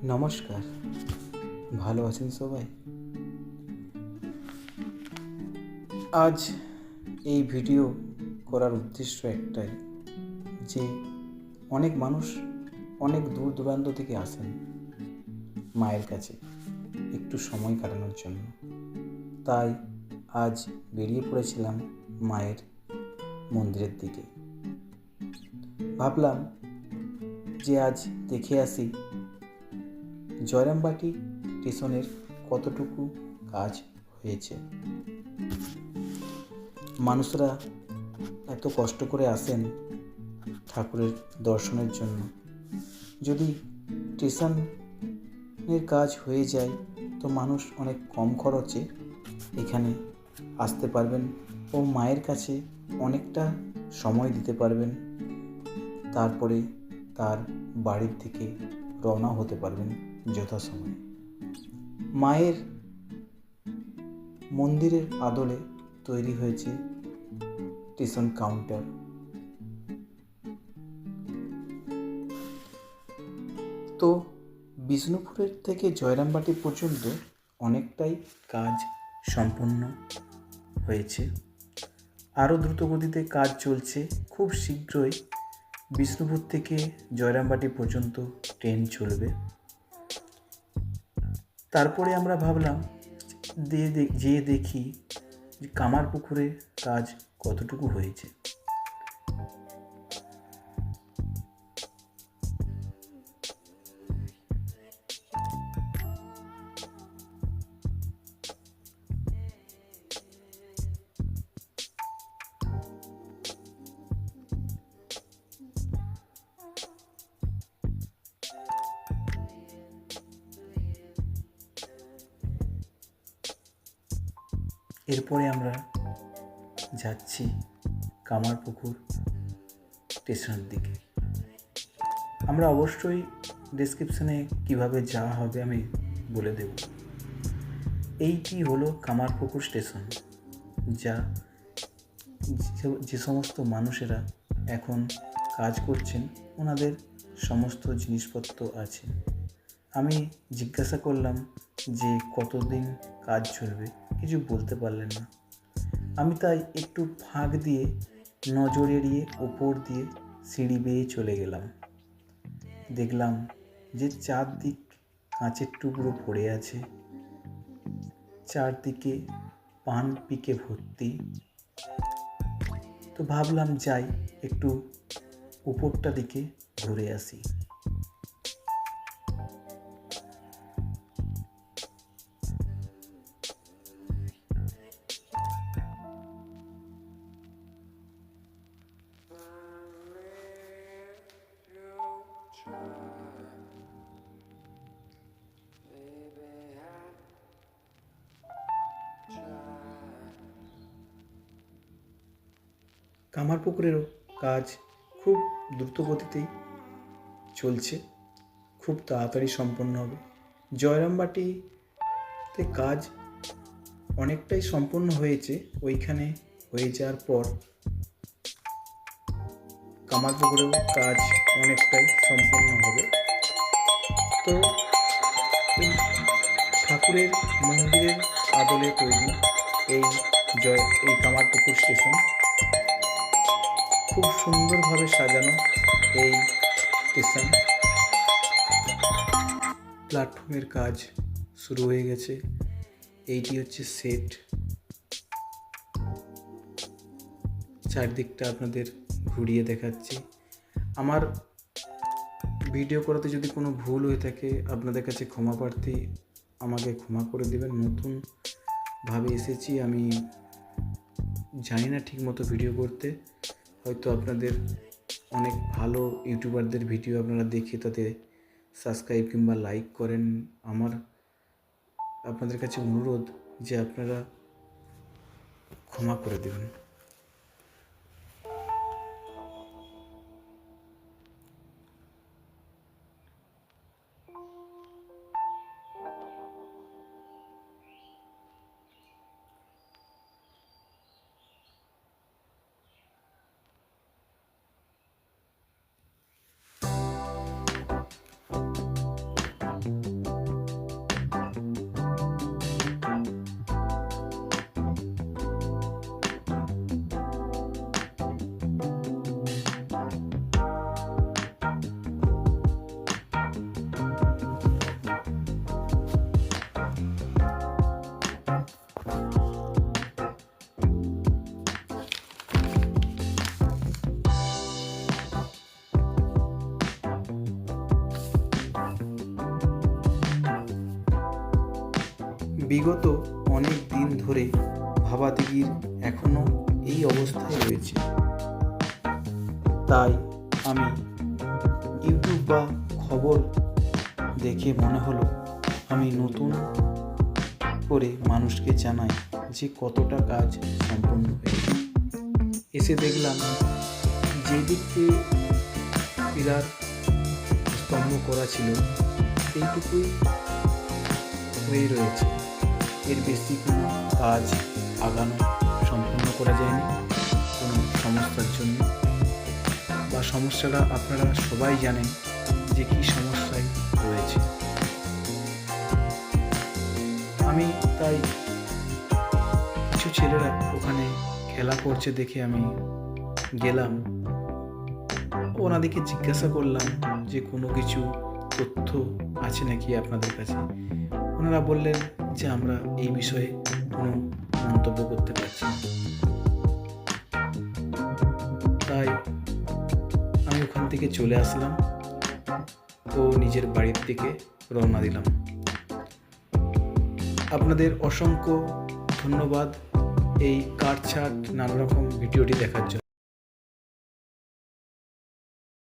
নমস্কার, ভালো আছেন সবাই? আজ এই ভিডিও করার উদ্দেশ্য একটাই যে অনেক মানুষ অনেক দূর দূরান্ত থেকে আসেন মায়ের কাছে একটু সময় কাটানোর জন্য। তাই আজ বেরিয়ে পড়েছিলাম মায়ের মন্দিরের দিকে। ভাবলাম যে আজ দেখে আসি জয়রামবাটি স্টেশনের কতটুকু কাজ হয়েছে। মানুষরা এত কষ্ট করে আসেন ঠাকুরের দর্শনের জন্য। যদি স্টেশনের কাজ হয়ে যায় তো মানুষ অনেক কম খরচে এখানে আসতে পারবেন ও মায়ের কাছে অনেকটা সময় দিতে পারবেন। তারপরে তার বাড়ির থেকে রওনা হতে পারবেন যথাসময়ে। মায়ের মন্দিরের আদলে তৈরি হয়েছে স্টেশন কাউন্টার। তো বিষ্ণুপুরের থেকে জয়রামবাটি পর্যন্ত অনেকটাই কাজ সম্পন্ন হয়েছে। আরও দ্রুতগতিতে কাজ চলছে। খুব শীঘ্রই বিষ্ণুপুর থেকে জয়রামবাটি পর্যন্ত ট্রেন চলবে। তারপরে আমরা ভাবলাম যেয়ে দেখি যে কামারপুকুরে কাজ কতটুকু হয়েছে। এরপরে আমরা যাচ্ছি কামারপুকুর স্টেশনের দিকে। আমরা অবশ্যই ডেসক্রিপশনে কিভাবে যাওয়া হবে আমি বলে দেব। এইটি হলো কামারপুকুর স্টেশন, যা যে সমস্ত মানুষেরা এখন কাজ করছেন ওনাদের সমস্ত জিনিসপত্র আছে। আমি জিজ্ঞাসা করলাম যে কতদিন কাজ চলবে, কিছু বলতে পারলেন না। আমি তাই একটু ফাঁক দিয়ে নজর এড়িয়ে ওপর দিয়ে সিঁড়ি বেয়ে চলে গেলাম। দেখলাম যে চারদিক কাঁচের টুকরো পড়ে আছে, চারদিকে পান পিকে ভর্তি। তো ভাবলাম যাই একটু উপরটা দিকে ঘুরে আসি। কামারপুকুরেরও কাজ খুব দ্রুতগতিতেই চলছে, খুব তাড়াতাড়ি সম্পন্ন হবে। জয়রামবাটিতে কাজ অনেকটাই সম্পন্ন হয়েছে। ওইখানে হয়ে যাওয়ার পর কামারপুকুরেও কাজ অনেকটাই সম্পন্ন হবে। তো এই ঠাকুরের মন্দিরের আদলে তৈরি এই কামারপুকুর স্টেশন খুব সুন্দরভাবে সাজানো। এই স্টেশন প্ল্যাটফর্মের কাজ শুরু হয়ে গেছে। এইটি হচ্ছে সেট। চারদিকটা আপনাদের ঘুরিয়ে দেখাচ্ছি। আমার ভিডিও করাতে যদি কোনো ভুল হয়ে থাকে আপনাদের কাছে ক্ষমা প্রার্থী, আমাকে ক্ষমা করে দেবেন। নতুনভাবে এসেছি, আমি জানি না ঠিকমতো ভিডিও করতে। হয়তো আপনাদের অনেক ভালো ইউটিউবারদের ভিডিও আপনারা দেখে তাতে সাবস্ক্রাইব কিংবা লাইক করেন। আমার আপনাদের কাছে অনুরোধ যে আপনারা ক্ষমা করে দেবেন। বিগত অনেক দিন ধরে ভাবাদিঘির এখনও এই অবস্থায় রয়েছে। তাই আমি ইউটিউব বা খবর দেখে মনে হলো আমি নতুন করে মানুষকে জানাই যে কতটা কাজ সম্পূর্ণ হয়েছে। এসে দেখলাম যে দিকতে পিলার স্তম্ভ করা ছিল সেইটুকুই হয়ে রয়েছে, এর বেশি কোনো কাজ আগানো সম্পূর্ণ করা যায়নি কোনো সমস্যার জন্য। বা সমস্যাটা আপনারা সবাই জানেন যে কী সমস্যায় রয়েছে। আমি তাই কিছু ছেলেরা ওখানে খেলা করছে দেখে আমি গেলাম, ওনাদেরকে জিজ্ঞাসা করলাম যে কোনো কিছু তথ্য আছে নাকি আপনাদের কাছে। ওনারা বললেন যে আমরা এই বিষয়ে কোনো মন্তব্য করতে পারছি না। তাই আমি ওখান থেকে চলে আসলাম তো নিজের বাড়ির দিকে রওনা দিলাম। আপনাদের অসংখ্য ধন্যবাদ এই কাটছাট নানা রকম ভিডিওটি দেখার জন্য।